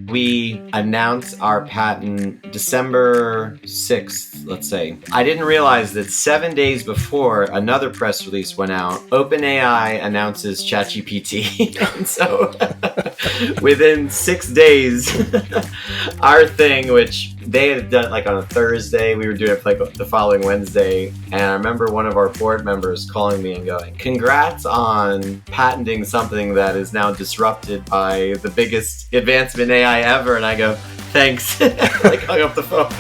We announced our patent December 6th, let's say. I didn't realize that 7 days before another press release went out, OpenAI announces ChatGPT. And so within 6 days, our thing, which they had done like on a Thursday, we were doing it like the following Wednesday. And I remember one of our board members calling me and going, "Congrats on patenting something that is now disrupted by the biggest advancement in AI ever." And I go, "Thanks." I hung up the phone.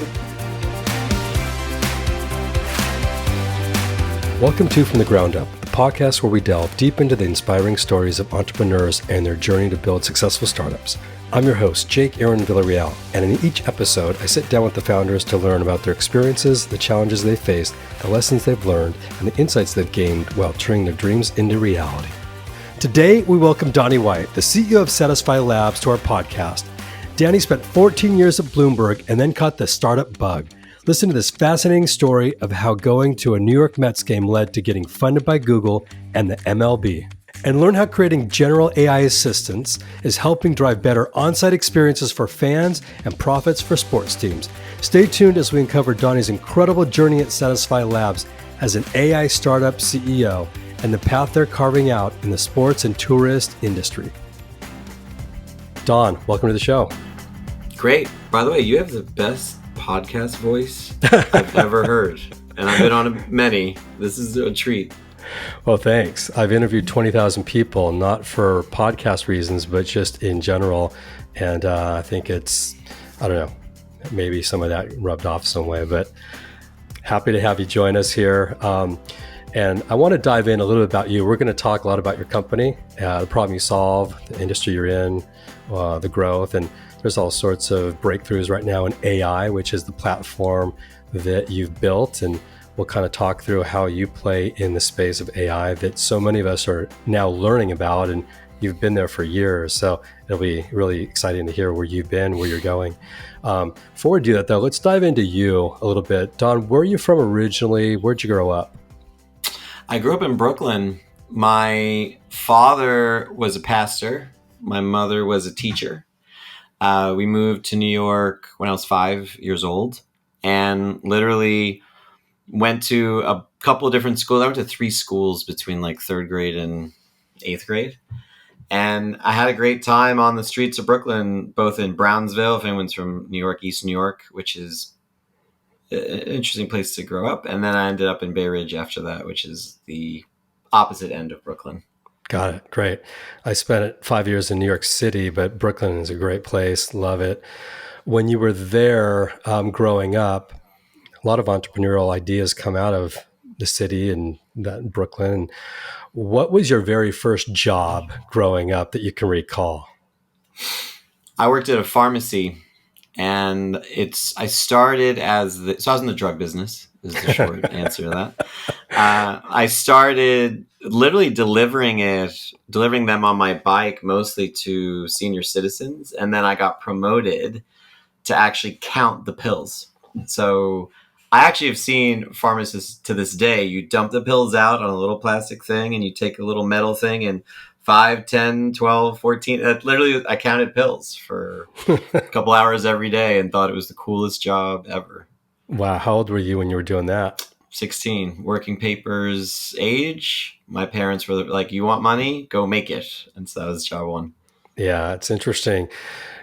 Welcome to From the Ground Up, the podcast where we delve deep into the inspiring stories of entrepreneurs and their journey to build successful startups. I'm your host, Jake Aaron Villarreal, and in each episode, I sit down with the founders to learn about their experiences, the challenges they faced, the lessons they've learned, and the insights they've gained while turning their dreams into reality. Today, we welcome Donny White, the CEO of Satisfi Labs, to our podcast. Danny spent 14 years at Bloomberg and then caught the startup bug. Listen to this fascinating story of how going to a New York Mets game led to getting funded by Google and the MLB. And learn how creating general AI assistants is helping drive better on-site experiences for fans and profits for sports teams. Stay tuned as we uncover Donny's incredible journey at Satisfi Labs as an AI startup CEO and the path they're carving out in the sports and tourist industry. Don, welcome to the show. Great. By the way, you have the best podcast voice I've ever heard. And I've been on many. This is a treat. Well, thanks. I've interviewed 20,000 people, not for podcast reasons, but just in general. And I think it's, I don't know, maybe some of that rubbed off some way, but happy to have you join us here. And I want to dive in a little bit about you. We're going to talk a lot about your company, the problem you solve, the industry you're in, the growth, and there's all sorts of breakthroughs right now in AI, which is the platform that you've built. And we'll kind of talk through how you play in the space of AI that so many of us are now learning about, and you've been there for years. So it'll be really exciting to hear where you've been, where you're going. Before we do that, though, let's dive into you a little bit. Don, where are you from originally? Where'd you grow up? I grew up in Brooklyn. My father was a pastor. My mother was a teacher. We moved to New York when I was 5 years old and literally went to a couple of different schools. I went to 3 schools between like 3rd grade and 8th grade. And I had a great time on the streets of Brooklyn, both in Brownsville, if anyone's from New York, East New York, which is an interesting place to grow up. And then I ended up in Bay Ridge after that, which is the opposite end of Brooklyn. Got it. Great. I spent 5 years in New York City, but Brooklyn is a great place. Love it. When you were there growing up, a lot of entrepreneurial ideas come out of the city and that Brooklyn. What was your very first job growing up that you can recall? I worked at a pharmacy, and I started so I was in the drug business. Is the short answer to that. I started literally delivering them on my bike, mostly to senior citizens, and then I got promoted to actually count the pills. So I actually have seen pharmacists to this day. You dump the pills out on a little plastic thing and you take a little metal thing and 5, 10, 12, 14. Literally, I counted pills for a couple hours every day and thought it was the coolest job ever. Wow. How old were you when you were doing that? 16, working papers age. My parents were like, "You want money? Go make it." And so that was job one. Yeah, it's interesting.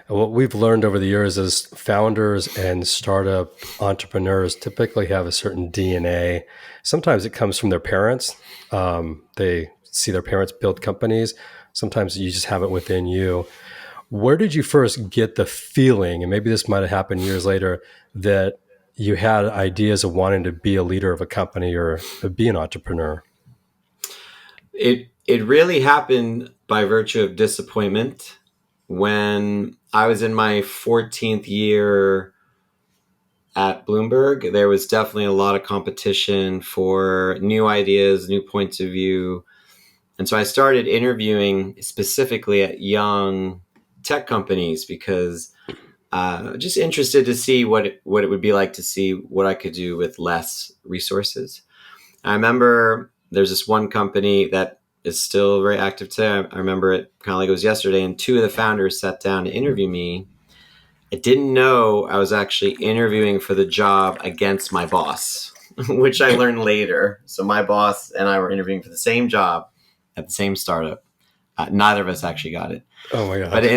What we've learned over the years is founders and startup entrepreneurs typically have a certain DNA. Sometimes it comes from their parents. They see their parents build companies. Sometimes you just have it within you. Where did you first get the feeling, and maybe this might have happened years later, that you had ideas of wanting to be a leader of a company or be an entrepreneur? It really happened by virtue of disappointment. When I was in my 14th year at Bloomberg, there was definitely a lot of competition for new ideas, new points of view. And so I started interviewing specifically at young tech companies because just interested to see what it would be like to see what I could do with less resources. I remember there's this one company that is still very active today. I remember it kind of like it was yesterday, and two of the founders sat down to interview me. I didn't know I was actually interviewing for the job against my boss, which I learned later. So my boss and I were interviewing for the same job at the same startup. Neither of us actually got it. Oh my But gosh.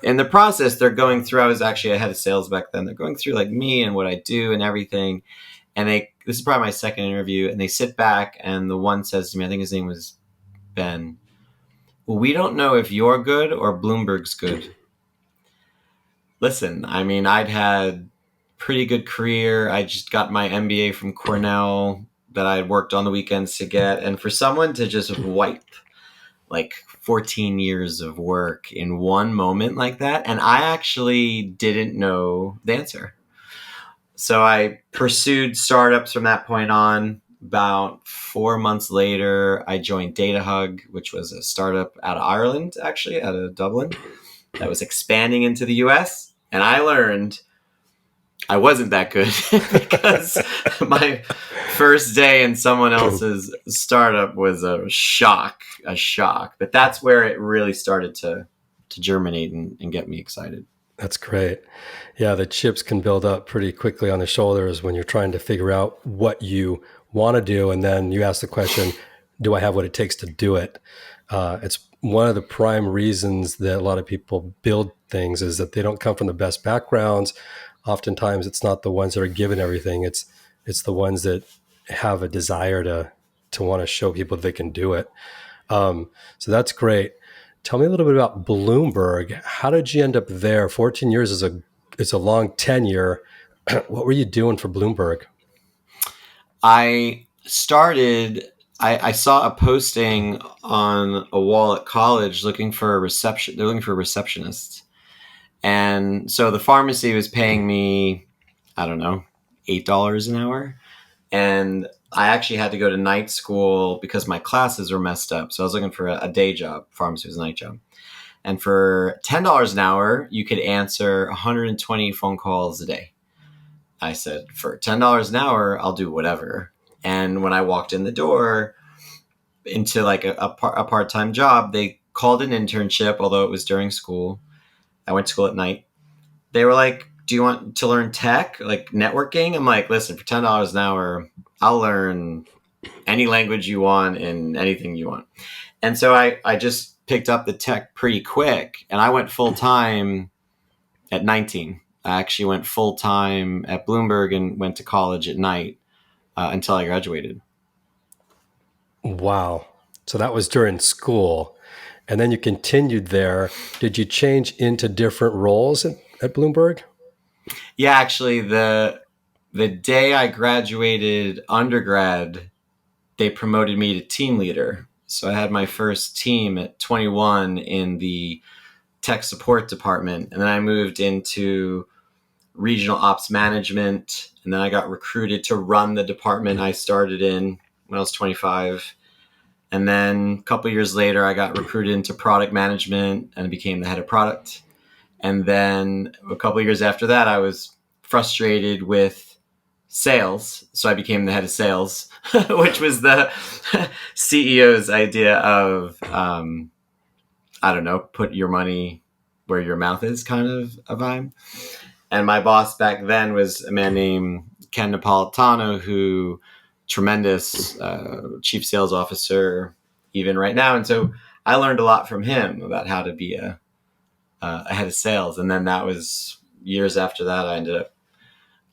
in the process, they're going through. I was actually a head of sales back then. They're going through like me and what I do and everything. And this is probably my second interview, and they sit back, and the one says to me, I think his name was Ben, well, we don't know if you're good or Bloomberg's good. Listen, I mean, I'd had pretty good career. I just got my MBA from Cornell that I had worked on the weekends to get. And for someone to just wipe like 14 years of work in one moment like that, and I actually didn't know the answer. So I pursued startups from that point on. About 4 months later, I joined DataHug, which was a startup out of Ireland, actually, out of Dublin, that was expanding into the US. And I learned I wasn't that good because my first day in someone else's startup was a shock. But that's where it really started to germinate and get me excited. That's great. Yeah, the chips can build up pretty quickly on the shoulders when you're trying to figure out what you want to do. And then you ask the question, do I have what it takes to do it? It's one of the prime reasons that a lot of people build things is that they don't come from the best backgrounds. Oftentimes it's not the ones that are given everything. It's the ones that have a desire to want to show people that they can do it. So that's great. Tell me a little bit about Bloomberg. How did you end up there? 14 years is a long tenure. What were you doing for Bloomberg? I started. I saw a posting on a wall at college looking for a reception. They're looking for a receptionist, and so the pharmacy was paying me, I don't know, $8 an hour, and I actually had to go to night school because my classes were messed up. So I was looking for a day job. Pharmacy was a night job. And for $10 an hour, you could answer 120 phone calls a day. I said, for $10 an hour, I'll do whatever. And when I walked in the door into like a part-time job, they called an internship, although it was during school. I went to school at night. They were like, do you want to learn tech, like networking? I'm like, listen, for $10 an hour, I'll learn any language you want and anything you want. And so I just picked up the tech pretty quick, and I went full time at 19. I actually went full time at Bloomberg and went to college at night until I graduated. Wow. So that was during school. And then you continued there. Did you change into different roles at Bloomberg? Yeah, actually, the day I graduated undergrad, they promoted me to team leader. So I had my first team at 21 in the tech support department. And then I moved into regional ops management. And then I got recruited to run the department I started in when I was 25. And then a couple of years later, I got recruited into product management and became the head of product. And then a couple of years after that, I was frustrated with sales. So I became the head of sales, which was the CEO's idea of, I don't know, put your money where your mouth is kind of a vibe. And my boss back then was a man named Ken Napolitano, who tremendous chief sales officer even right now. And so I learned a lot from him about how to be a head of sales. And then that was years after that, I ended up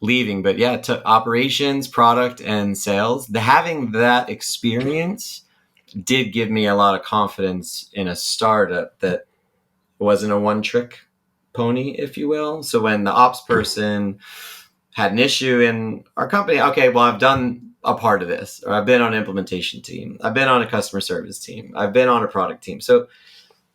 leaving. But yeah, to operations, product, and sales, having that experience did give me a lot of confidence in a startup that wasn't a one-trick pony, if you will. So when the ops person had an issue in our company, okay, well, I've done a part of this, or I've been on an implementation team, I've been on a customer service team, I've been on a product team. So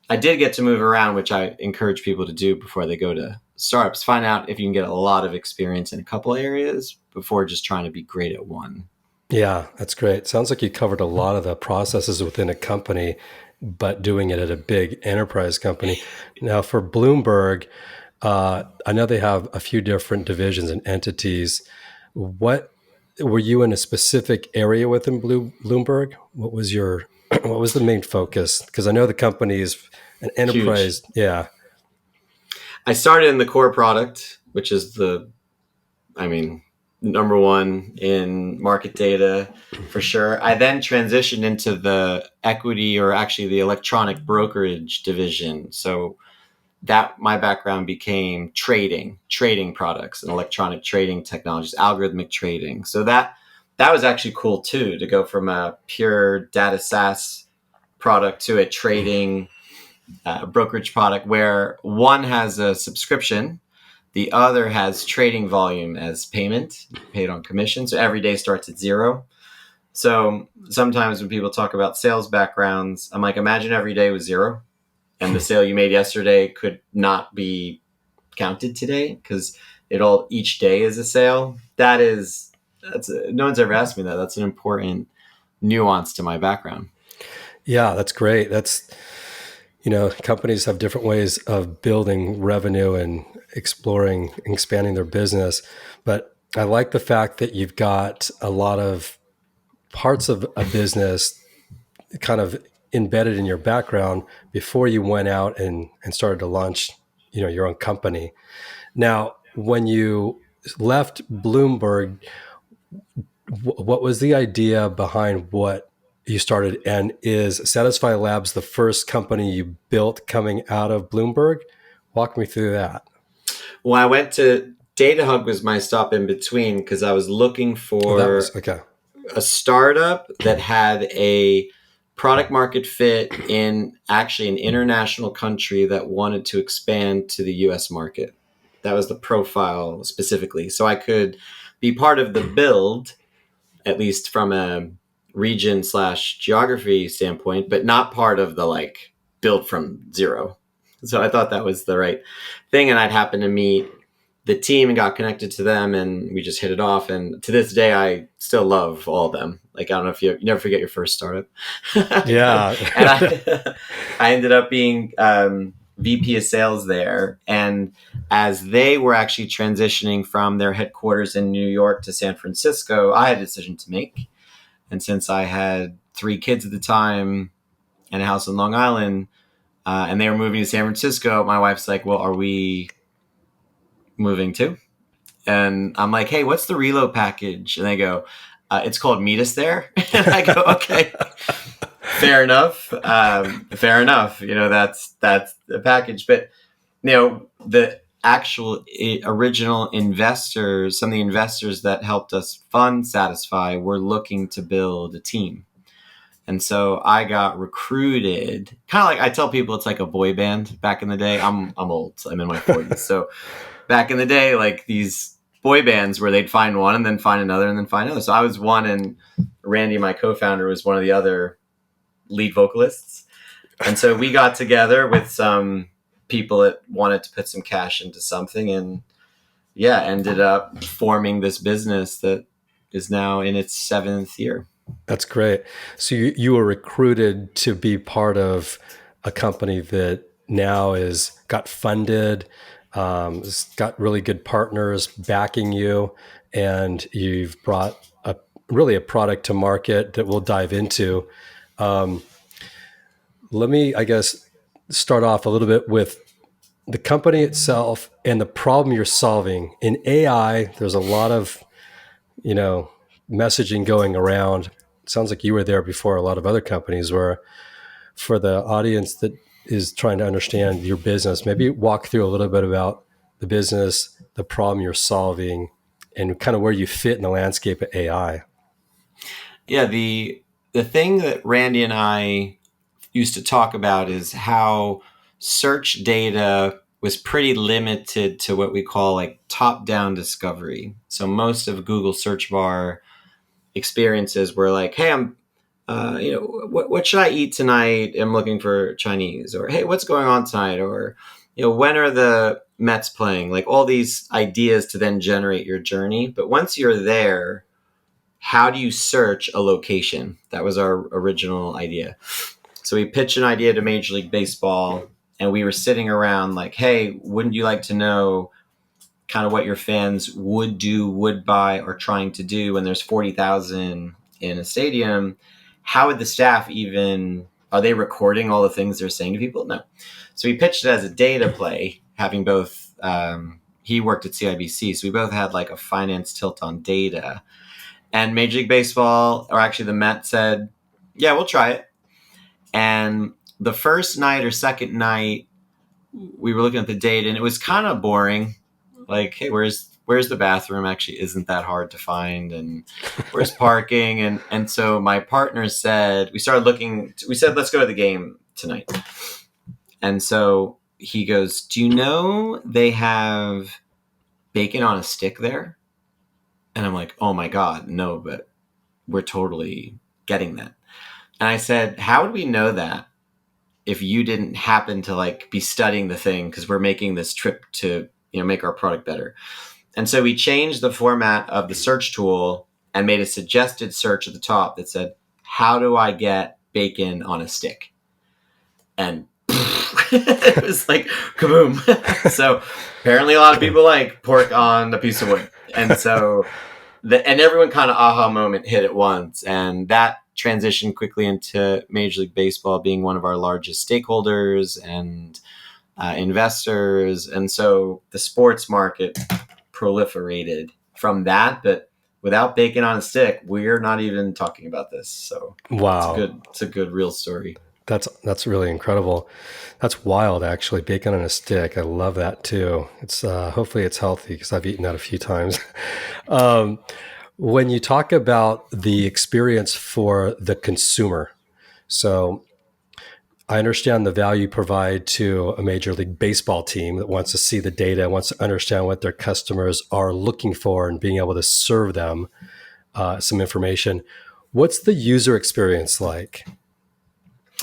I did get to move around, which I encourage people to do before they go to startups. Find out if you can get a lot of experience in a couple areas before just trying to be great at one. Yeah, that's great. Sounds like you covered a lot of the processes within a company, but doing it at a big enterprise company. Now, for Bloomberg, I know they have a few different divisions and entities. What were you in a specific area within Bloomberg? What was your What was the main focus? Because I know the company is an Huge. enterprise. Yeah. I started in the core product, which is number one in market data for sure. I then transitioned into the equity, or actually the electronic brokerage division. So that my background became trading products and electronic trading technologies, algorithmic trading. So that was actually cool too, to go from a pure data SaaS product to a trading brokerage product where one has a subscription, the other has trading volume as payment, paid on commission. So every day starts at zero. So sometimes when people talk about sales backgrounds, I'm like, imagine every day was zero, and the sale you made yesterday could not be counted today because each day is a sale. No one's ever asked me that. That's an important nuance to my background. Yeah, that's great. Companies have different ways of building revenue and exploring, expanding their business. But I like the fact that you've got a lot of parts of a business kind of embedded in your background before you went out and started to launch, your own company. Now, when you left Bloomberg, what was the idea behind what you started? And is Satisfi Labs the first company you built coming out of Bloomberg? Walk me through that. Well, I went to Data Hub was my stop in between because I was looking Oh, that was for okay. a startup that had a product market fit in actually an international country that wanted to expand to the US market. That was the profile specifically. So I could be part of the build, at least from a region/geography standpoint, but not part of the like build from zero. So I thought that was the right thing. And I'd happen to meet the team and got connected to them, and we just hit it off. And to this day, I still love all of them. Like, I don't know if you never forget your first startup. Yeah. And I ended up being VP of sales there. And as they were actually transitioning from their headquarters in New York to San Francisco, I had a decision to make. And since I had 3 kids at the time and a house in Long Island, and they were moving to San Francisco, my wife's like, well, are we moving too? And I'm like, hey, what's the reload package? And they go, it's called Meet Us There. And I go, okay, fair enough. Fair enough. That's the package. But, the actual original investors, some of the investors that helped us fund Satisfi, were looking to build a team. And so I got recruited, kind of like I tell people it's like a boy band back in the day. I'm old. I'm in my 40s. So back in the day, like these boy bands where they'd find one and then find another and then find another. So I was one, and Randy, my co-founder, was one of the other lead vocalists. And so we got together with some people that wanted to put some cash into something, and ended up forming this business that is now in its 7th year. That's great. So you were recruited to be part of a company that now is got funded, has got really good partners backing you, and you've brought a product to market that we'll dive into. Let me, I guess, start off a little bit with the company itself and the problem you're solving. In AI, there's a lot of, messaging going around. It sounds like you were there before a lot of other companies were. For the audience that is trying to understand your business, maybe walk through a little bit about the business, the problem you're solving, and kind of where you fit in the landscape of AI. Yeah, the thing that Randy and I used to talk about is how search data was pretty limited to what we call like top-down discovery. So most of Google search bar experiences were like, hey, what should I eat tonight? I'm looking for Chinese. Or, hey, what's going on tonight? Or, when are the Mets playing? Like all these ideas to then generate your journey. But once you're there, how do you search a location? That was our original idea. So we pitched an idea to Major League Baseball, and we were sitting around like, hey, wouldn't you like to know kind of what your fans would do, would buy, or trying to do when there's 40,000 in a stadium? how would the staff even, are they recording all the things they're saying to people? No. So we pitched it as a data play, having both, he worked at CIBC, so we both had like a finance tilt on data. And Major League Baseball, or actually the Mets, said, yeah, we'll try it. And the first night or second night, we were looking at the data, and it was kind of boring. Like, hey, where's the bathroom? Actually, isn't that hard to find? And where's parking? And so my partner said, we said, let's go to the game tonight. And so he goes, do you know they have bacon on a stick there? And I'm like, oh my God, no, but we're totally getting that. And I said, how would we know that if you didn't happen to like be studying the thing? Because we're making this trip to, make our product better. And so we changed the format of the search tool and made a suggested search at the top that said, how do I get bacon on a stick? And it was like, kaboom. So apparently a lot of people like pork on a piece of wood. And so, and everyone kind of aha moment hit at once. And that transitioned quickly into Major League Baseball being one of our largest stakeholders and investors. And so the sports market proliferated from that. But without bacon on a stick, we're not even talking about this. So wow, it's a good real story. That's really incredible. That's wild, actually. Bacon on a stick. I love that too. It's hopefully it's healthy because I've eaten that a few times. When you talk about the experience for the consumer, so I understand the value you provide to a Major League Baseball team that wants to see the data, wants to understand what their customers are looking for and being able to serve them some information. What's the user experience like?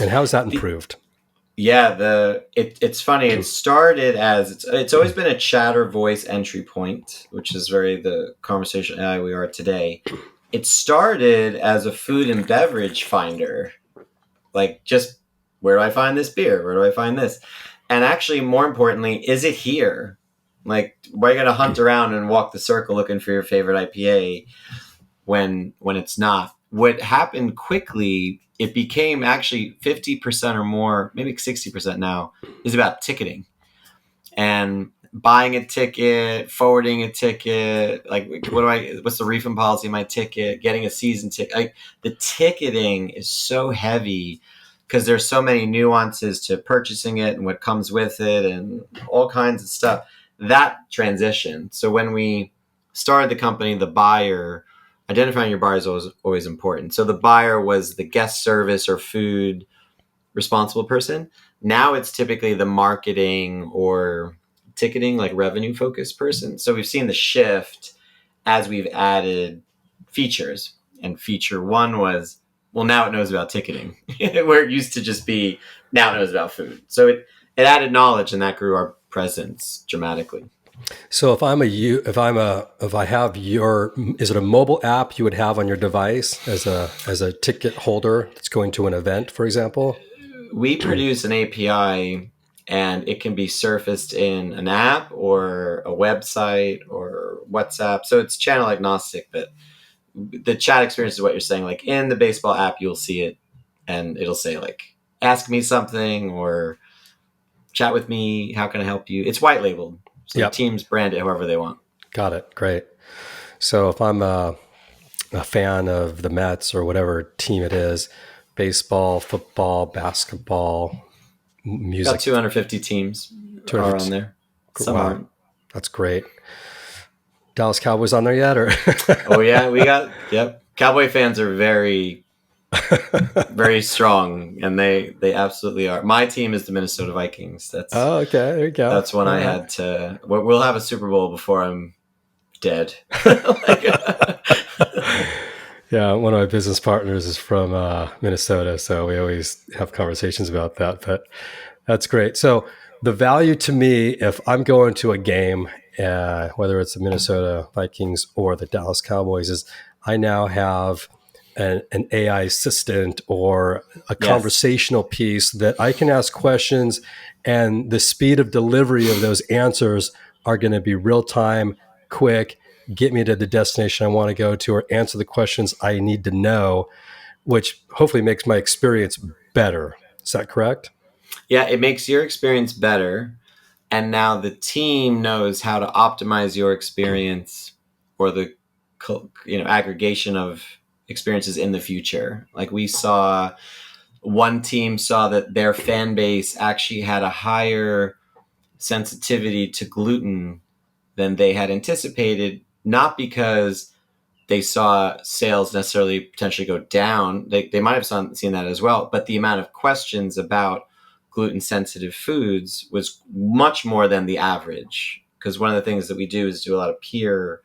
And how has that improved? Yeah, it's funny. It started as it's always been a chatter voice entry point, which is very the conversation AI we are today. It started as a food and beverage finder, like just where do I find this beer? Where do I find this? And actually, more importantly, is it here? Like, why are you gonna hunt around and walk the circle looking for your favorite IPA when it's not? What happened quickly, it became actually 50% or more, maybe 60% now, is about ticketing and buying a ticket, forwarding a ticket. Like, what's the refund policy of my ticket? Getting a season ticket. Like, the ticketing is so heavy because there's so many nuances to purchasing it and what comes with it and all kinds of stuff. That transition. So when we started the company, the buyer, identifying your buyer is always important. So the buyer was the guest service or food responsible person. Now it's typically the marketing or ticketing, like revenue focused person. So we've seen the shift as we've added features. And feature one was, well, now it knows about ticketing, where it used to just be, now it knows about food. So it added knowledge, and that grew our presence dramatically. So if I have your, is it a mobile app you would have on your device as a ticket holder that's going to an event, for example? We produce an API, and it can be surfaced in an app or a website or WhatsApp. So it's channel agnostic, but the chat experience is what you're saying. Like in the baseball app, you'll see it and it'll say like, ask me something or chat with me. How can I help you? It's white labeled. So the teams brand it however they want. Got it. Great. So if I'm a fan of the Mets or whatever team it is, baseball, football, basketball, music. About 250 teams are on there. Some aren't. That's great. Dallas Cowboys on there yet? Or oh yeah, yep. Cowboy fans are very, very strong, and they absolutely are. My team is the Minnesota Vikings. That's okay. There you go. That's when I had to. We'll have a Super Bowl before I'm dead. Yeah, one of my business partners is from Minnesota, so we always have conversations about that. But that's great. So the value to me, if I'm going to a game, whether it's the Minnesota Vikings or the Dallas Cowboys, is I now have an AI assistant or a conversational piece that I can ask questions, and the speed of delivery of those answers are going to be real time, quick, get me to the destination I want to go to, or answer the questions I need to know. which hopefully makes my experience better. Is that correct? Yeah, it makes your experience better. And now the team knows how to optimize your experience or the aggregation of experiences in the future. Like we saw, one team saw that their fan base actually had a higher sensitivity to gluten than they had anticipated, not because they saw sales necessarily potentially go down. They might have seen that as well, but the amount of questions about gluten sensitive foods was much more than the average. Because one of the things that we do is do a lot of peer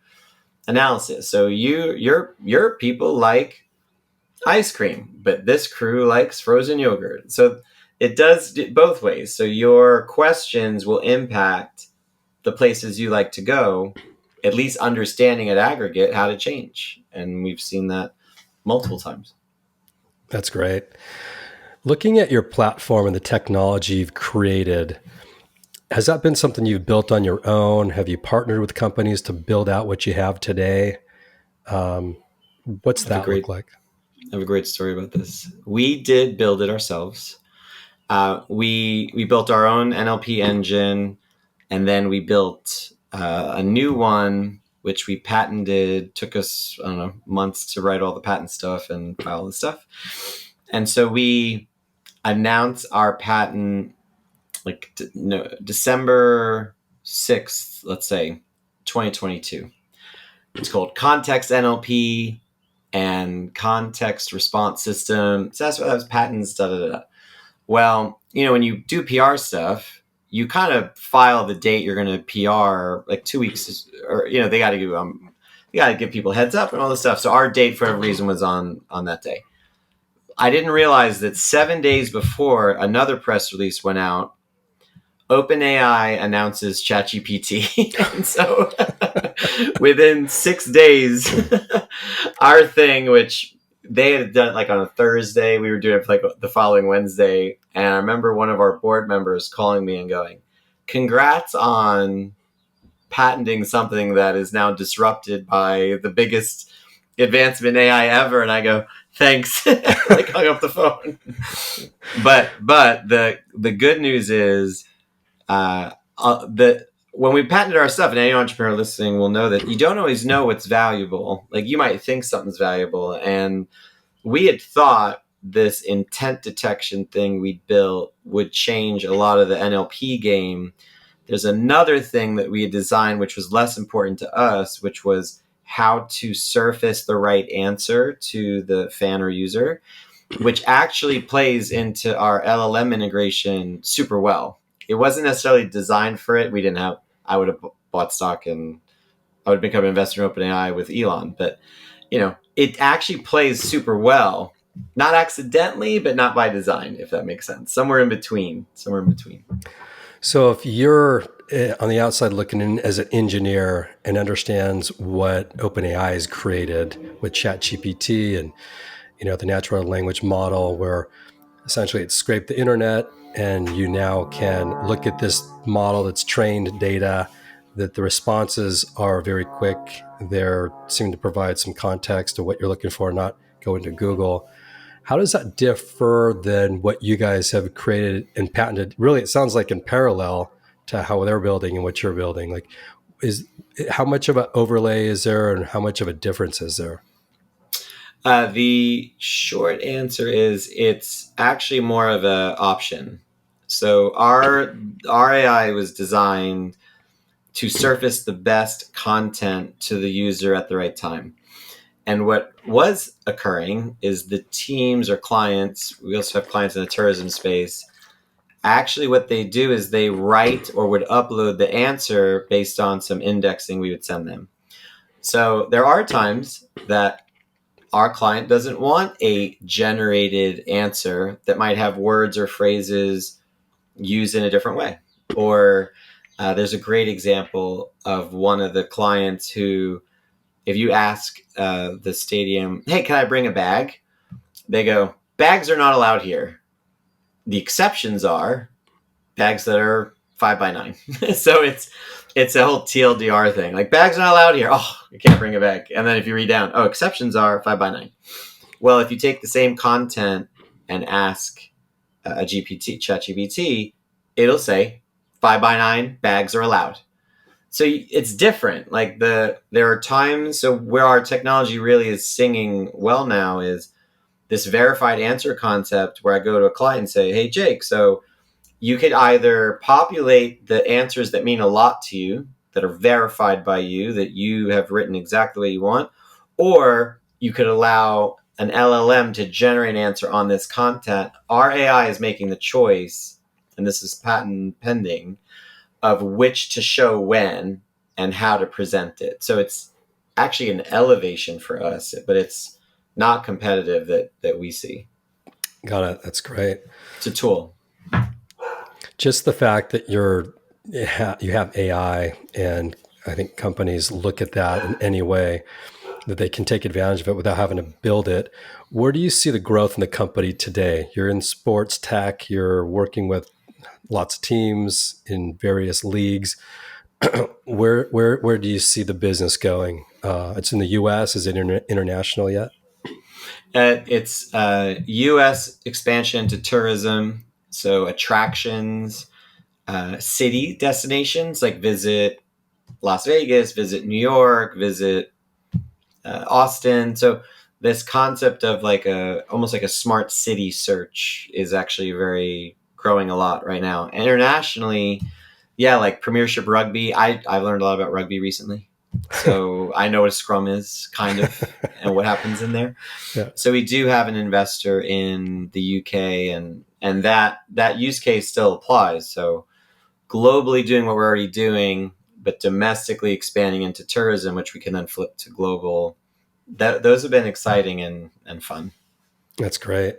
analysis. So your people like ice cream, but this crew likes frozen yogurt. So it does both ways. So your questions will impact the places you like to go, at least understanding at aggregate how to change. And we've seen that multiple times. That's great. Looking at your platform and the technology you've created, has that been something you've built on your own? Have you partnered with companies to build out what you have today? What's that look like? I have a great story about this. We did build it ourselves. We built our own NLP engine, and then we built a new one, which we patented. Took us, I don't know, months to write all the patent stuff and file the stuff. And so we announced our patent December 6th, let's say, 2022. It's called Context NLP and Context Response System. So that was patents, da, da, da. Well, when you do PR stuff, you kind of file the date you're going to PR like 2 weeks, or they got to give people heads up and all this stuff. So our date, for whatever reason, was on that day. I didn't realize that 7 days before, another press release went out. OpenAI announces ChatGPT, and so within 6 days, our thing, which they had done like on a Thursday, we were doing it for like the following Wednesday. And I remember one of our board members calling me and going, "Congrats on patenting something that is now disrupted by the biggest advancement in AI ever." And I go, "Thanks." Like hung up the phone. But the good news is when we patented our stuff, and any entrepreneur listening will know that you don't always know what's valuable. Like you might think something's valuable, and we had thought this intent detection thing we built would change a lot of the NLP game. There's another thing that we had designed, which was less important to us, which was how to surface the right answer to the fan or user, which actually plays into our LLM integration super well. It wasn't necessarily designed for it. I would have bought stock and I would become an investor in OpenAI with Elon, but it actually plays super well, not accidentally, but not by design, if that makes sense. Somewhere in between. So if you're on the outside looking in as an engineer and understands what OpenAI has created with ChatGPT and the natural language model, where essentially it scraped the internet and you now can look at this model that's trained data, that the responses are very quick. They seem to provide some context to what you're looking for, not go into Google. How does that differ than what you guys have created and patented? Really, it sounds like in parallel to how they're building and what you're building. Like, how much of an overlay is there, and how much of a difference is there? The short answer is it's actually more of an option. So our AI was designed to surface the best content to the user at the right time. And what was occurring is the teams or clients, we also have clients in the tourism space, actually what they do is they write or would upload the answer based on some indexing we would send them. So there are times that our client doesn't want a generated answer that might have words or phrases used in a different way. Or there's a great example of one of the clients who, if you ask the stadium, "Hey, can I bring a bag?" They go, "Bags are not allowed here. The exceptions are bags that are 5x9." So it's a whole TLDR thing. Like, bags are not allowed here. Oh, you can't bring a bag. And then if you read down, exceptions are 5x9. Well, if you take the same content and ask a ChatGPT, it'll say 5x9 bags are allowed. So it's different. Like there are times, so where our technology really is singing well now is this verified answer concept where I go to a client and say, hey, Jake, so you could either populate the answers that mean a lot to you, that are verified by you, that you have written exactly the way you want, or you could allow an LLM to generate an answer on this content. Our AI is making the choice, and this is patent pending, of which to show when and how to present it. So it's actually an elevation for us, but it's not competitive that we see. Got it. That's great. It's a tool. Just the fact that you have AI, and I think companies look at that in any way that they can take advantage of it without having to build it. Where do you see the growth in the company today? You're in sports tech, you're working with lots of teams in various leagues. Where do you see the business going? It's in the U.S. Is it international yet? It's U.S. expansion to tourism, so attractions, city destinations like visit Las Vegas, visit New York, visit Austin. So this concept of like almost like a smart city search is actually very growing a lot right now. Internationally, yeah, like Premiership Rugby. I've learned a lot about rugby recently, so I know what a scrum is, kind of, and what happens in there. Yeah. So we do have an investor in the UK, and that use case still applies. So globally doing what we're already doing, but domestically expanding into tourism, which we can then flip to global. Those have been exciting and fun. That's great.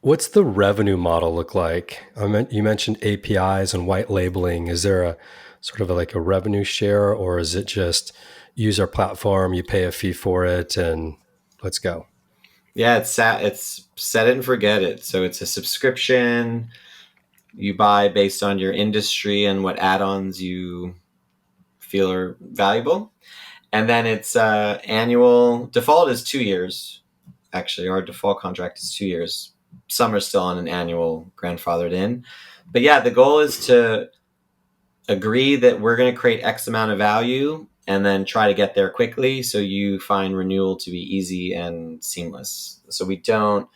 What's the revenue model look like? You mentioned APIs and white labeling. Is there a sort of like a revenue share, or is it just use our platform, you pay a fee for it, and let's go? Yeah, it's set it and forget it. So it's a subscription you buy based on your industry and what add-ons you feel are valuable. And then it's annual. Default is 2 years. Actually, our default contract is 2 years. Some are still on an annual grandfathered in. But yeah, the goal is to agree that we're going to create X amount of value and then try to get there quickly so you find renewal to be easy and seamless. So we don't,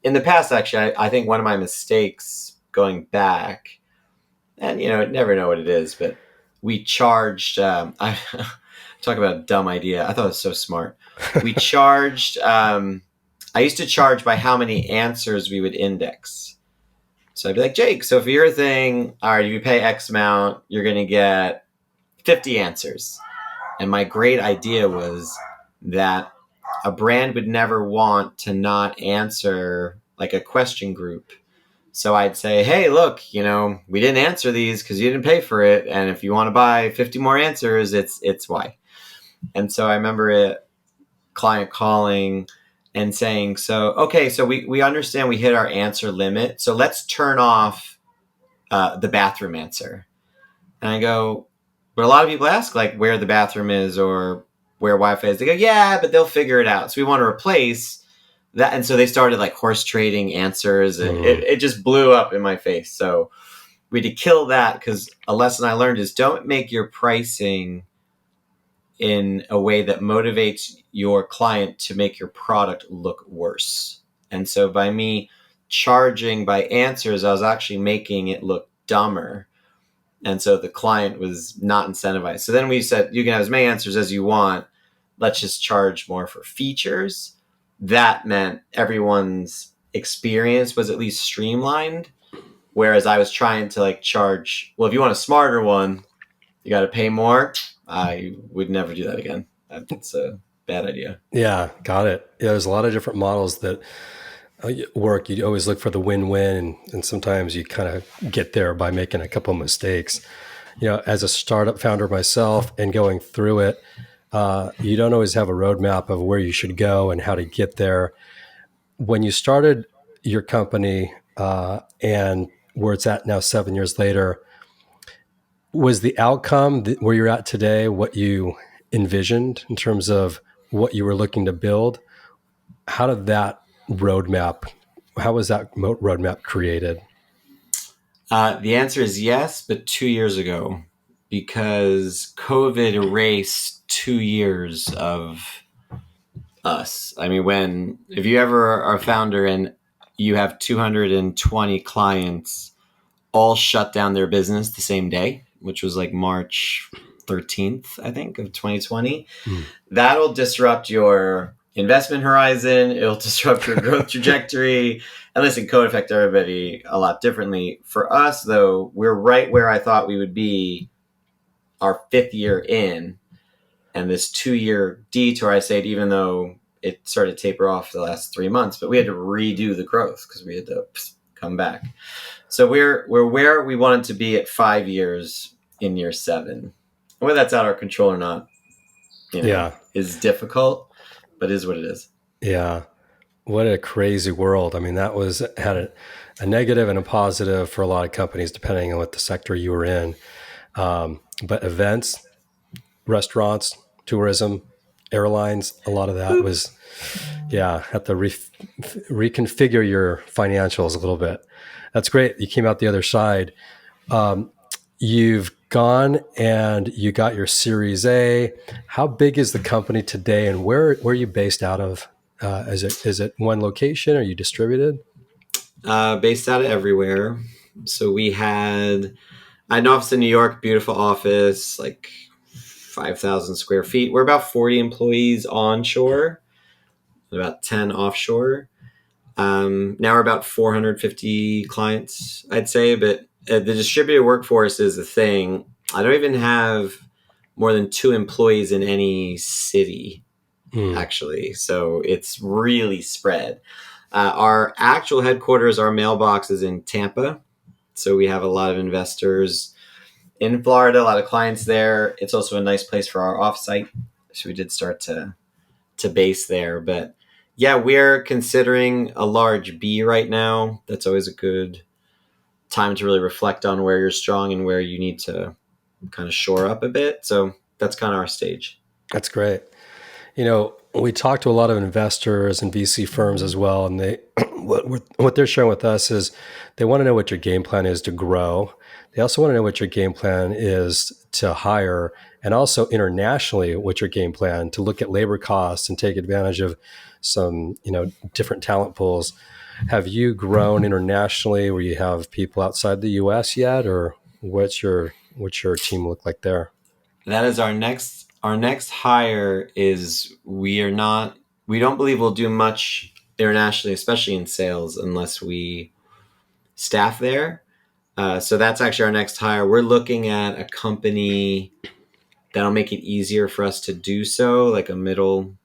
in the past, actually, I think one of my mistakes going back, and never know what it is, but we charged, I talk about a dumb idea. I thought it was so smart. We charged, I used to charge by how many answers we would index. So I'd be like, Jake, so for your thing, all right, if you pay X amount, you're going to get 50 answers. And my great idea was that a brand would never want to not answer like a question group. So I'd say, hey, look, we didn't answer these because you didn't pay for it. And if you want to buy 50 more answers, it's why. And so I remember a client calling and saying, so we understand we hit our answer limit. So let's turn off the bathroom answer. And I go, but a lot of people ask like where the bathroom is or where Wi-Fi is. They go, yeah, but they'll figure it out. So we want to replace that. And so they started like horse trading answers, and it just blew up in my face. So we had to kill that, because a lesson I learned is don't make your pricing in a way that motivates your client to make your product look worse. And so by me charging by answers, I was actually making it look dumber. And so the client was not incentivized. So then we said, you can have as many answers as you want. Let's just charge more for features. That meant everyone's experience was at least streamlined. Whereas I was trying to like charge, well, if you want a smarter one, you got to pay more. I would never do that again. That's a bad idea. Yeah, got it. Yeah, there's a lot of different models that work. You always look for the win-win, and sometimes you kind of get there by making a couple of mistakes. As a startup founder myself and going through it, you don't always have a roadmap of where you should go and how to get there. When you started your company and where it's at now 7 years later, was the outcome where you're at today what you envisioned in terms of what you were looking to build? how did that roadmap, how was that roadmap created? The answer is yes, but 2 years ago, because COVID erased 2 years of us. I mean, if you ever are a founder and you have 220 clients all shut down their business the same day, which was like March 13th, I think, of 2020, Mm. that'll disrupt your investment horizon. It'll disrupt your growth trajectory. And listen, code affect everybody a lot differently. For us, though, we're right where I thought we would be our 5th year in. And this 2 year detour, I say, even though it started to taper off the last 3 months, but we had to redo the growth because we had to come back. So we're where we wanted to be at 5 years in year 7. Whether that's out of our control or not, Yeah. is difficult, but is what it is. Yeah. What a crazy world. I mean, that had a negative and a positive for a lot of companies, depending on what the sector you were in. But events, restaurants, tourism, airlines, a lot of that Boop. was, have to reconfigure your financials a little bit. That's great. You came out the other side. You've gone and you got your Series A. How big is the company today, and where are you based out of? Is it one location? Are you distributed? Based out of everywhere. So I had an office in New York, beautiful office, like 5,000 square feet. We're about 40 employees onshore, about 10 offshore. Now we're about 450 clients, I'd say, but the distributed workforce is the thing. I don't even have more than 2 employees in any city, actually. So it's really spread. Our actual headquarters, our mailbox is in Tampa. So we have a lot of investors in Florida, a lot of clients there. It's also a nice place for our offsite. So we did start to base there. But yeah, we're considering a large B right now. That's always a good time to really reflect on where you're strong and where you need to kind of shore up a bit. So that's kind of our stage. That's great. We talk to a lot of investors and VC firms as well, and they what they're sharing with us is they want to know what your game plan is to grow. They also want to know what your game plan is to hire, and also internationally what your game plan to look at labor costs and take advantage of some different talent pools. Have you grown internationally where you have people outside the U.S. yet, or what's your team look like there? That is our next hire is we don't believe we'll do much internationally, especially in sales, unless we staff there. So that's actually our next hire. We're looking at a company that'll make it easier for us to do so, like a middle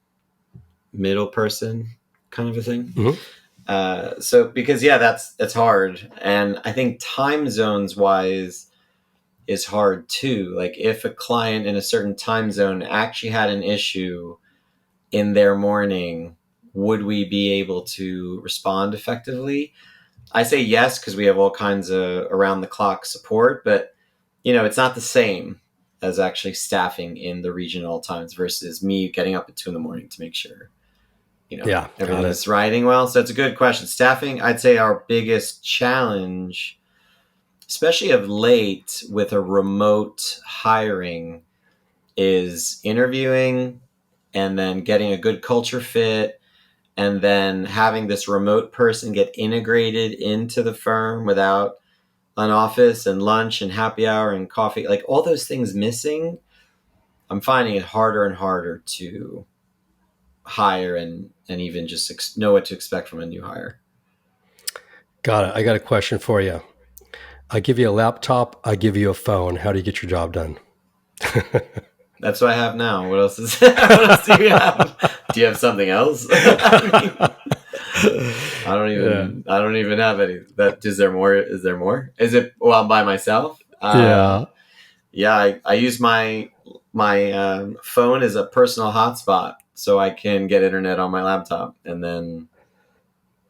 person kind of a thing. Mm-hmm. So because that's hard, and I think time zones wise is hard too. Like if a client in a certain time zone actually had an issue in their morning, would we be able to respond effectively? I say yes, because we have all kinds of around the clock support, but it's not the same as actually staffing in the regional times versus me getting up at 2 a.m. to make sure, everything is riding well. So it's a good question. Staffing, I'd say our biggest challenge, especially of late with a remote hiring, is interviewing and then getting a good culture fit and then having this remote person get integrated into the firm without an office and lunch and happy hour and coffee, like all those things missing. I'm finding it harder and harder to hire and even just know what to expect from a new hire. Got it. I got a question for you. I give you a laptop. I give you a phone. How do you get your job done? That's what I have now. What else is? What else do you have? Do you have something else? I don't even have any. Is there more? Is there more? Is it? Well, I'm by myself. Yeah. I use my phone as a personal hotspot, so I can get internet on my laptop, and then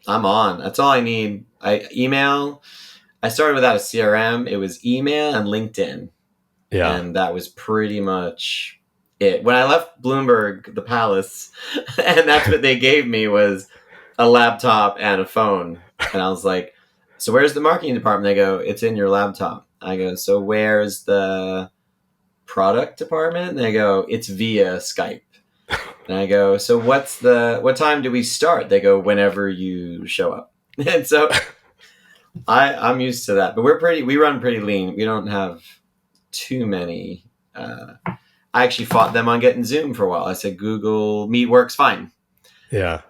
I'm on. That's all I need. I started without a CRM. It was email and LinkedIn. Yeah. And that was pretty much it. When I left Bloomberg, the palace, and that's what they gave me was a laptop and a phone. And I was like, so where's the marketing department? They go, it's in your laptop. I go, so where's the product department? And they go, it's via Skype. And I go, so what time do we start? They go, whenever you show up. And so I'm used to that, but we run pretty lean. We don't have too many. I actually fought them on getting Zoom for a while. I said, Google Meet works fine. Yeah.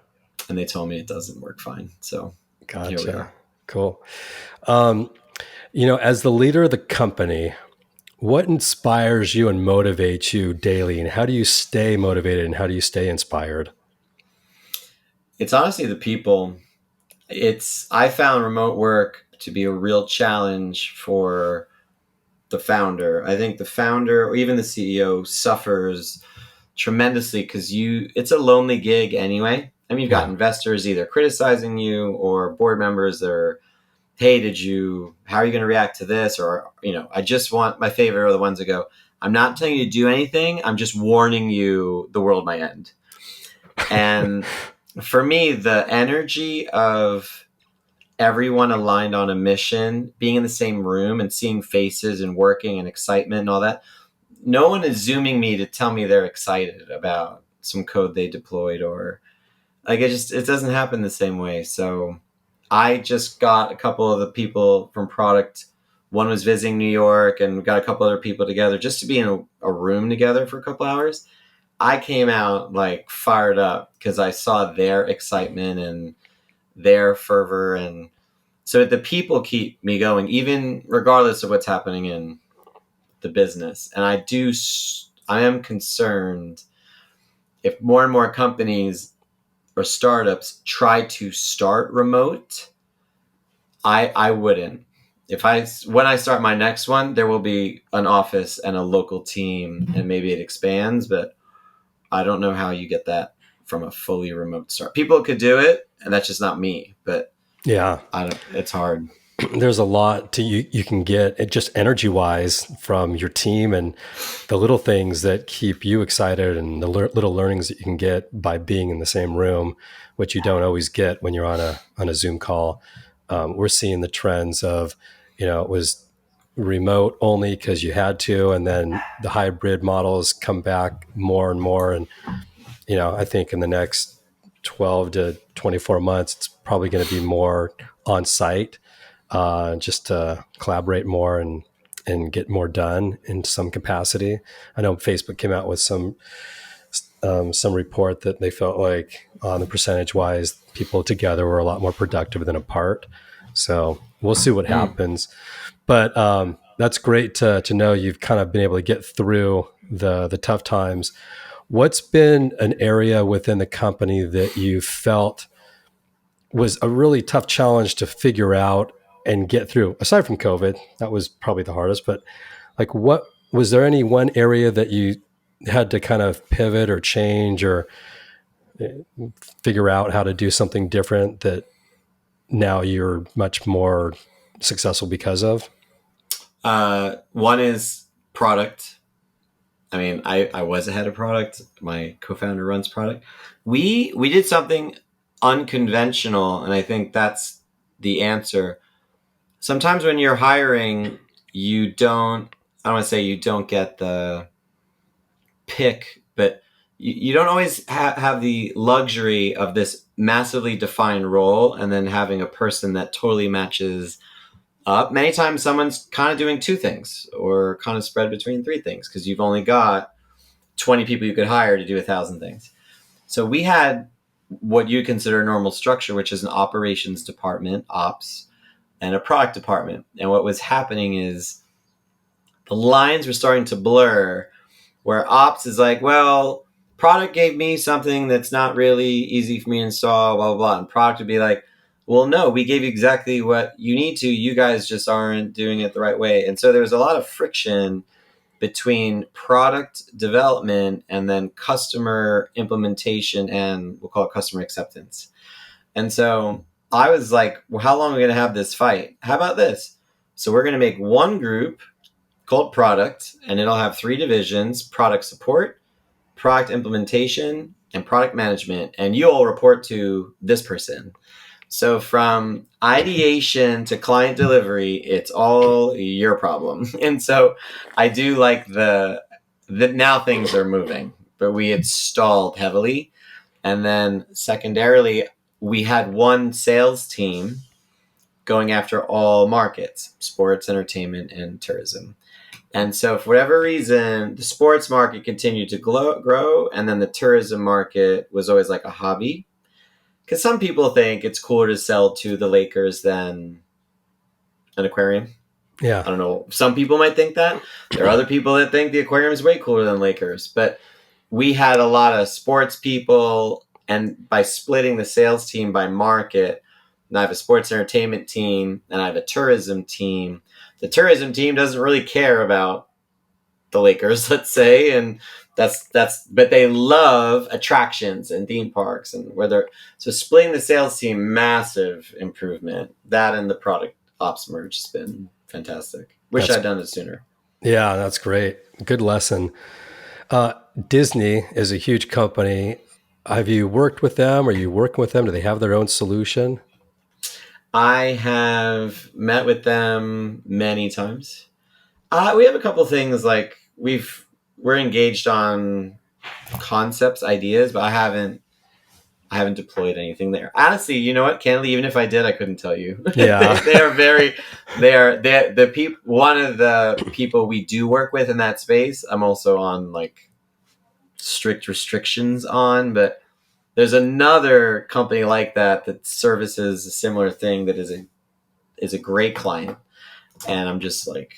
And they told me it doesn't work fine. So here we are. Cool. As the leader of the company, what inspires you and motivates you daily? And how do you stay motivated and how do you stay inspired? It's honestly the people. I found remote work to be a real challenge for the founder. I think the founder or even the CEO suffers tremendously because it's a lonely gig anyway. I mean, you've got investors either criticizing you or board members that are, hey, how are you going to react to this? Or, I just want, my favorite are the ones that go, I'm not telling you to do anything. I'm just warning you the world might end. And for me, the energy of everyone aligned on a mission, being in the same room and seeing faces and working and excitement and all that, no one is Zooming me to tell me they're excited about some code they deployed or like it doesn't happen the same way. So I just got a couple of the people from product. One was visiting New York and we got a couple other people together just to be in a room together for a couple hours. I came out like fired up because I saw their excitement and their fervor. And so the people keep me going, even regardless of what's happening in the business. And I am concerned if more and more companies or startups try to start remote, I wouldn't. When I start my next one, there will be an office and a local team and maybe it expands, but I don't know how you get that from a fully remote start. People could do it and that's just not me, but yeah, it's hard. There's a lot you can get it just energy wise from your team and the little things that keep you excited and the little learnings that you can get by being in the same room, which you don't always get when you're on a Zoom call. We're seeing the trends of, it was remote only because you had to, and then the hybrid models come back more and more. And, I think in the next 12 to 24 months, it's probably going to be more on site. Just to collaborate more and get more done in some capacity. I know Facebook came out with some report that they felt like on the percentage wise, people together were a lot more productive than apart. So we'll see what happens. But that's great to know you've kind of been able to get through the tough times. What's been an area within the company that you felt was a really tough challenge to figure out and get through, aside from COVID? That was probably the hardest, but like, what was there any one area that you had to kind of pivot or change or figure out how to do something different that now you're much more successful because of? One is product. I mean, I was ahead of product. My co-founder runs product. We did something unconventional, and I think that's the answer. Sometimes when you're hiring, I don't want to say you don't get the pick, but you don't always have the luxury of this massively defined role and then having a person that totally matches up. Many times someone's kind of doing two things or kind of spread between three things because you've only got 20 people you could hire to do 1,000 things. So we had what you consider a normal structure, which is an operations department, ops, and a product department. And what was happening is the lines were starting to blur where ops is like, well, product gave me something that's not really easy for me to install, blah, blah, blah. And product would be like, well, no, we gave you exactly what you need to. You guys just aren't doing it the right way. And so there was a lot of friction between product development and then customer implementation and we'll call it customer acceptance. And so I was like, well, how long are we going to have this fight? How about this? So we're going to make one group called product, and it'll have three divisions: product support, product implementation and product management, and you all report to this person. So from ideation to client delivery, it's all your problem. And so I do like that now things are moving, but we had stalled heavily. And then secondarily, we had one sales team going after all markets, sports, entertainment, and tourism. And so for whatever reason, the sports market continued to grow, and then the tourism market was always like a hobby. Because some people think it's cooler to sell to the Lakers than an aquarium. Yeah. I don't know. Some people might think that. There are other people that think the aquarium is way cooler than Lakers. But we had a lot of sports people, and by splitting the sales team by market, and I have a sports entertainment team and I have a tourism team. The tourism team doesn't really care about the Lakers, let's say, and that's but they love attractions and theme parks and so splitting the sales team, massive improvement. That and the product ops merge has been fantastic. Wish I'd done it sooner. Yeah, that's great. Good lesson. Disney is a huge company. Have you worked with them? Are you working with them? Do they have their own solution? I have met with them many times. We have a couple things like we're engaged on concepts, ideas, but I haven't deployed anything there. Honestly, you know what? Candidly, even if I did, I couldn't tell you. Yeah. they're the people. One of the people we do work with in that space, I'm also on like strict restrictions on, but there's another company like that services a similar thing that is a great client, and I'm just like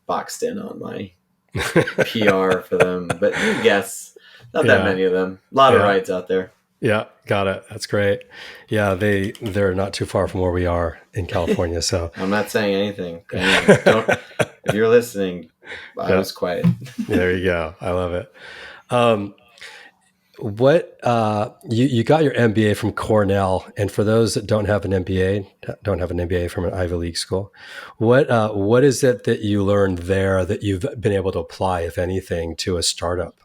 boxed in on my PR for them. But yes, not that many of them. A lot of rides out there. Yeah, got it. That's great. Yeah, they're not too far from where we are in California. So I'm not saying anything. If you're listening, I was quiet. There you go. I love it. You got your MBA from Cornell, and for those that don't have an MBA from an Ivy League school, what is it that you learned there that you've been able to apply, if anything, to a startup?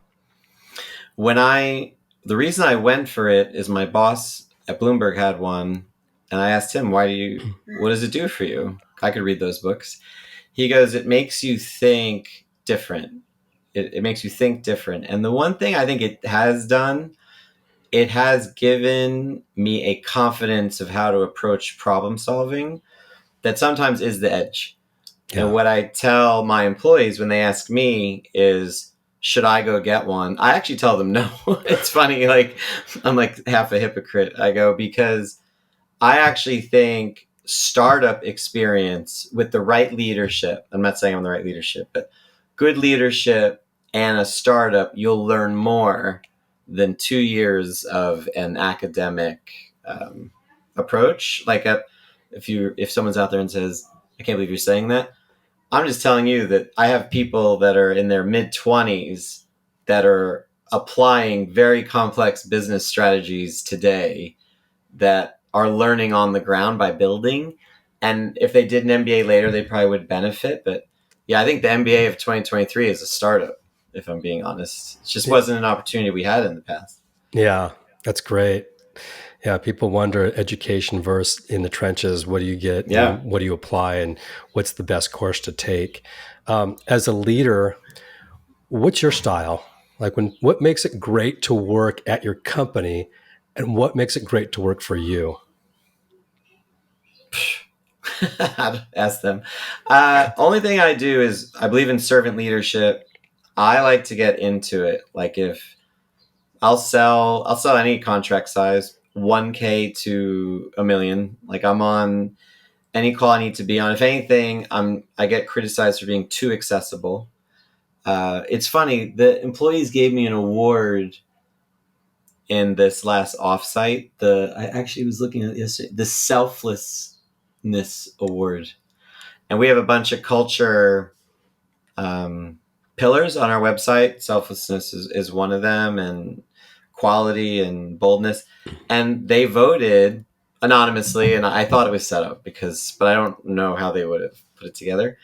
The reason I went for it is my boss at Bloomberg had one, and I asked him, what does it do for you? I could read those books. He goes, it makes you think different. It makes you think different. And the one thing I think it has done, it has given me a confidence of how to approach problem solving that sometimes is the edge. Yeah. And what I tell my employees when they ask me is, should I go get one? I actually tell them no. It's funny. Like, I'm like half a hypocrite. I go, because I actually think startup experience with the right leadership, I'm not saying I'm the right leadership, but good leadership and a startup, you'll learn more than 2 years of an academic approach. Like if someone's out there and says, I can't believe you're saying that, I'm just telling you that I have people that are in their mid-20s that are applying very complex business strategies today that are learning on the ground by building. And if they did an MBA later, they probably would benefit. But yeah, I think the MBA of 2023 is a startup, if I'm being honest. It just wasn't an opportunity we had in the past. Yeah, that's great. Yeah, people wonder education versus in the trenches. What do you get? Yeah. What do you apply? And what's the best course to take? As a leader, what's your style? Like what makes it great to work at your company and what makes it great to work for you? Ask them. Only thing I do is I believe in servant leadership. I like to get into it. Like if I'll sell any contract size, 1K to $1 million. Like I'm on any call I need to be on. If anything, I get criticized for being too accessible. It's funny. The employees gave me an award in this last offsite. I actually was looking at it yesterday, the Selflessness Award. And we have a bunch of culture pillars on our website. Selflessness is one of them, and quality and boldness. And they voted anonymously, and I thought it was set up but I don't know how they would have put it together.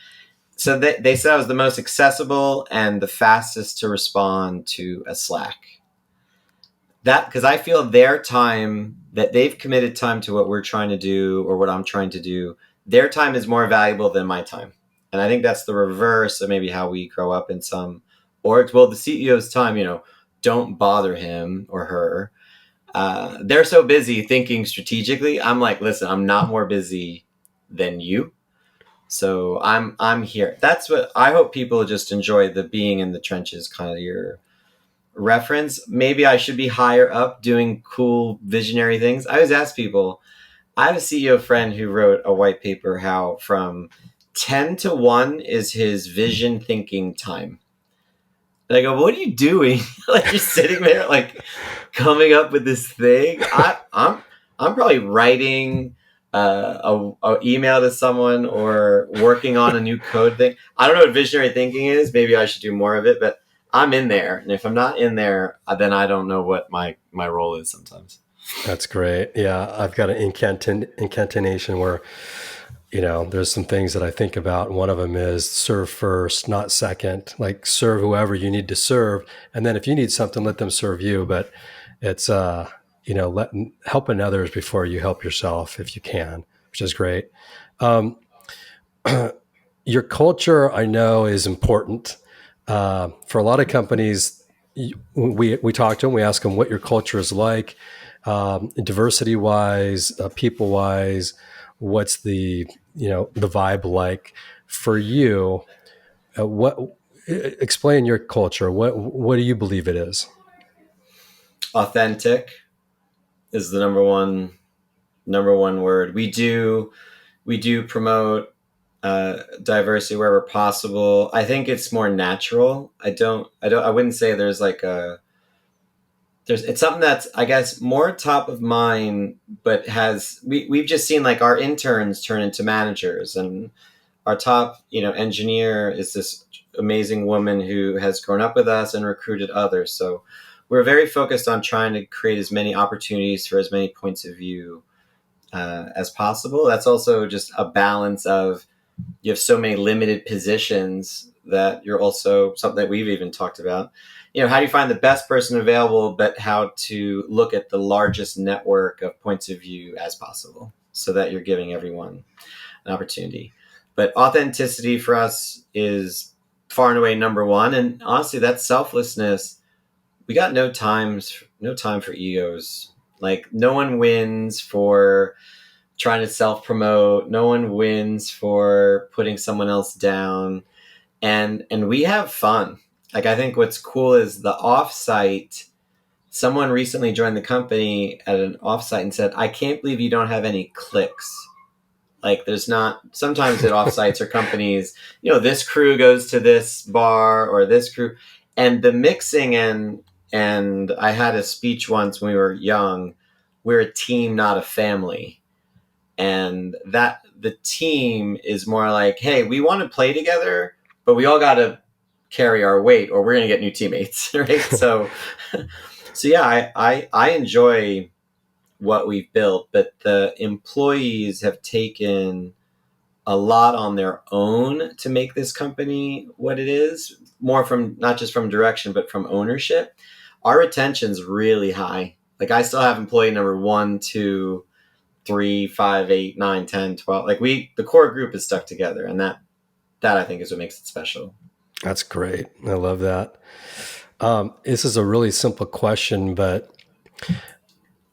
So they said I was the most accessible and the fastest to respond to a Slack. that, because I feel their time, that they've committed time to what we're trying to do or what I'm trying to do, their time is more valuable than my time. And I think that's the reverse of maybe how we grow up in some orgs. Well, the CEO's time, don't bother him or her. They're so busy thinking strategically. I'm like, listen, I'm not more busy than you. So I'm here. That's what I hope people just enjoy, the being in the trenches kind of your reference. Maybe I should be higher up doing cool visionary things. I always ask people, I have a CEO friend who wrote a white paper how from 10 to 1 is his vision thinking time. And I go, what are you doing? Like you're sitting there like coming up with this thing. I'm probably writing a email to someone or working on a new code thing. I don't know what visionary thinking is. Maybe I should do more of it, but I'm in there. And if I'm not in there, then I don't know what my role is sometimes. That's great. Yeah, I've got an incantation where, there's some things that I think about. One of them is serve first, not second. Like serve whoever you need to serve, and then if you need something, let them serve you. But it's helping others before you help yourself if you can, which is great. Um, your culture, I know, is important for a lot of companies. We talk to them, we ask them what your culture is like, diversity wise, people wise. What's the vibe like for you? What explain your culture? What do you believe it is? Authentic is the number one word. We do promote diversity wherever possible. I think it's more natural. I wouldn't say there's like it's something that's, I guess, more top of mind, but we've just seen like our interns turn into managers, and our top, engineer is this amazing woman who has grown up with us and recruited others. So we're very focused on trying to create as many opportunities for as many points of view as possible. That's also just a balance of, you have so many limited positions that you're also, something that we've even talked about, how do you find the best person available, but how to look at the largest network of points of view as possible so that you're giving everyone an opportunity. But authenticity for us is far and away number one. And honestly, that selflessness, we got no time for egos. Like no one wins for trying to self-promote. No one wins for putting someone else down. And we have fun. Like I think what's cool is the offsite. Someone recently joined the company at an offsite and said, I can't believe you don't have any clicks. Like there's not, sometimes at offsites or companies, this crew goes to this bar or this crew, and the mixing and I had a speech once when we were young, we're a team, not a family. And that the team is more like, hey, we want to play together, but we all got to carry our weight or we're going to get new teammates. Right. So yeah, I enjoy what we've built, but the employees have taken a lot on their own to make this company what it is, more from not just from direction, but from ownership. Our retention's really high. Like I still have employee number 1, 2, 3, 5, 8, 9, 10, 12. Like the core group is stuck together, and that I think is what makes it special. That's great. I love that. This is a really simple question, but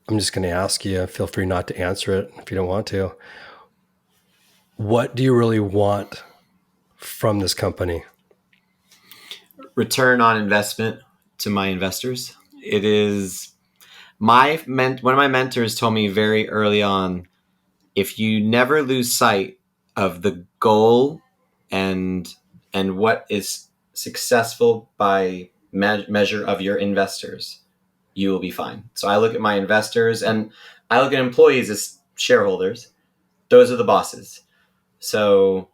I'm just going to ask you. Feel free not to answer it if you don't want to. What do you really want from this company? Return on investment to my investors. It is one of my mentors told me very early on, if you never lose sight of the goal and what is successful by measure of your investors, you will be fine. So I look at my investors and I look at employees as shareholders. Those are the bosses. So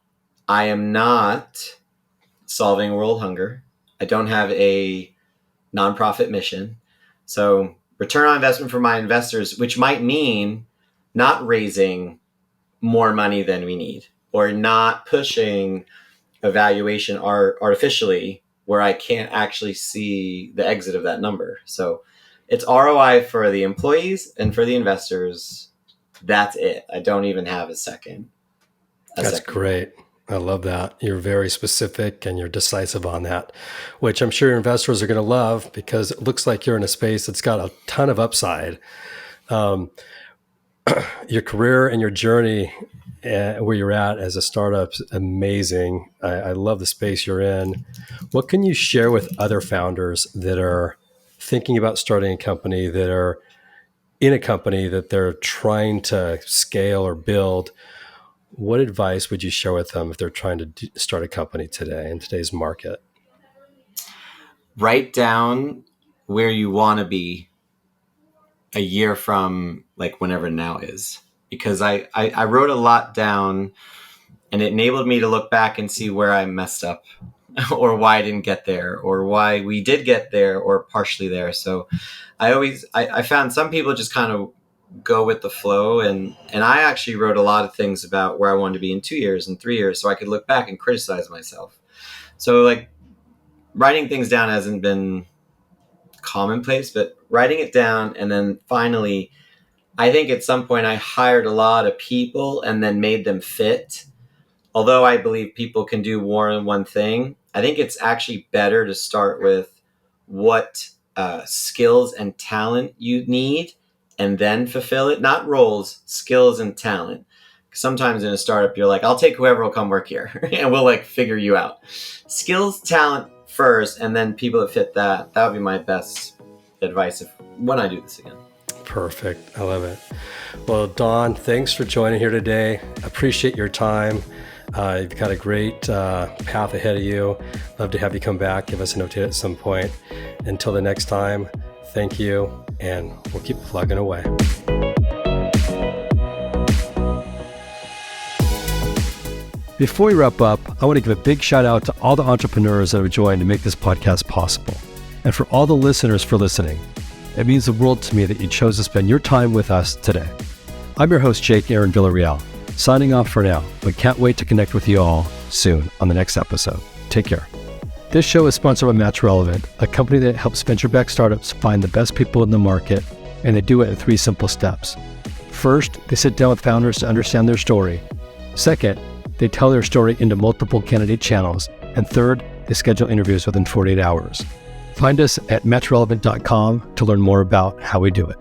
I am not solving world hunger. I don't have a nonprofit mission. So return on investment for my investors, which might mean not raising more money than we need or not pushing a valuation artificially where I can't actually see the exit of that number. So it's ROI for the employees and for the investors. That's it. I don't even have a second. That's great. I love that. You're very specific and you're decisive on that, which I'm sure your investors are going to love because it looks like you're in a space that's got a ton of upside. Your career and your journey where you're at as a startup is amazing. I love the space you're in. What can you share with other founders that are thinking about starting a company, that are in a company that they're trying to scale or build? What advice would you share with them if they're trying to start a company today in today's market? Write down where you want to be a year from like whenever now is, because I wrote a lot down and it enabled me to look back and see where I messed up or why I didn't get there or why we did get there or partially there. So I found some people just kind of go with the flow. And I actually wrote a lot of things about where I wanted to be in 2 years and 3 years so I could look back and criticize myself. So like writing things down hasn't been commonplace, but writing it down and then finally, I think at some point I hired a lot of people and then made them fit. Although I believe people can do more than one thing, I think it's actually better to start with what skills and talent you need and then fulfill it. Not roles, skills and talent. Sometimes in a startup, you're like, I'll take whoever will come work here and we'll like figure you out. Skills, talent first, and then people that fit that. That would be my best advice when I do this again. Perfect. I love it. Well, Don, thanks for joining here today. Appreciate your time. You've got a great path ahead of you. Love to have you come back, give us an update at some point. Until the next time, thank you, and we'll keep plugging away. Before we wrap up, I want to give a big shout out to all the entrepreneurs that have joined to make this podcast possible. And for all the listeners for listening. It means the world to me that you chose to spend your time with us today. I'm your host, Jake Aaron Villarreal, signing off for now, but can't wait to connect with you all soon on the next episode. Take care. This show is sponsored by Match Relevant, a company that helps venture-backed startups find the best people in the market, and they do it in 3 simple steps. First, they sit down with founders to understand their story. Second, they tell their story into multiple candidate channels. And third, they schedule interviews within 48 hours. Find us at matchrelevant.com to learn more about how we do it.